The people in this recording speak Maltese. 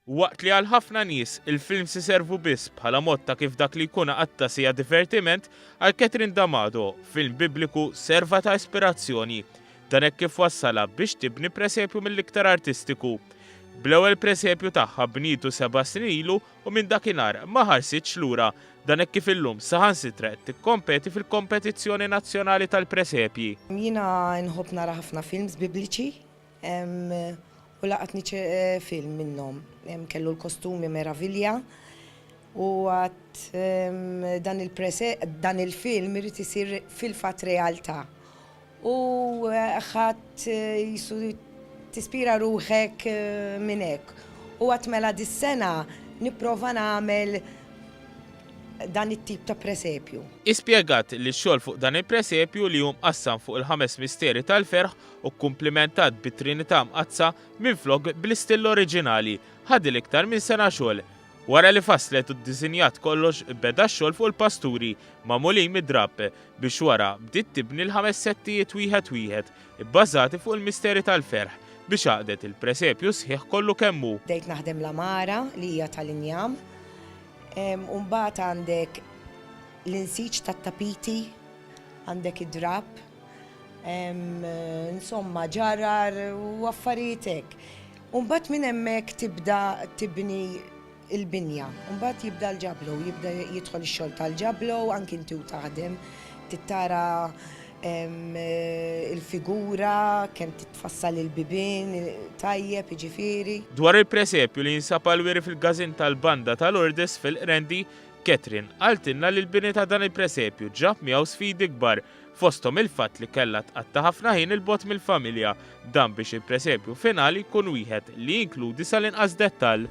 Waqt li għal ħafna nies il-film si servu biss bħala mod ta' kif dak li jkun għatta sija divertiment, għal Catherine D'Amato film bibliku serva ta' ispirazzjoni. Dan hekk kif wassala biex tibni presepju mill-iktar artistiku. Bl-ewwel presepju tagħha bnietu 7 snin ilu u minn dakinhar ma ħarsitx lura. Dan hekk kif illum saħansitra qed tikkompeti fil-kompetizzjoni nazzjonali tal-presepji. Jiena nħobb nara ħafna films bibliċi u laqatni film minnhom. Kellu l-kostumi meravilja u għat dan il-film irid isir fil-fatt realtà. U ħadd jisu tispira ruħek minn hekk. U għat mela dis-sena nipprova nagħmel dan it-tip ta' presepju. Ispjegat li x-xogħol fuq dan il-presepju li qassam fuq il-5 misteri tal-ferħ u kumplimentat bit-Trinità mqazza minflok bl-istill oriġinali ħadil iktar minn sena xogħol. Wara li faslet u ddisinjat kollox beda x-xogħol fuq il-pasturi magħmulin mid-drapp biex wara bdiet tibni l-5 settijiet wieħed ibbażati fuq il-misteri tal-ferħ biex għaqdet il-presepju sħiħ kollu kemmu. Bdejt naħdem l-amara li hija tal-injam. Mbagħad għandek l-insiġ tat-tapiti, għandek id-drap, insomma ġarar u affarijiet hekk. Mbagħad minn hemmhekk tibda tibni il-binja. Mbagħad jibda l-ġablow, jibda jidħol ix-xogħol tal-ġablow, anki inti taħdem tittara il-figura, kemm titfassal il-bibien, tajjeb, jiġifieri. Dwar il-presepju li jinsab għal-wiri fil-gazin tal-banda tal-Lourdes fil-Qrendi, Catherine għaltinna li l-bini ta' dan il-presepju ġab miegħu sfidi kbar fosthom il-fatt li kellha tqatta' ħafna ħin il-bogħod mill-familja dan biex il-presepju finali jkun wieħed li jinkludi sal-inqas dettall.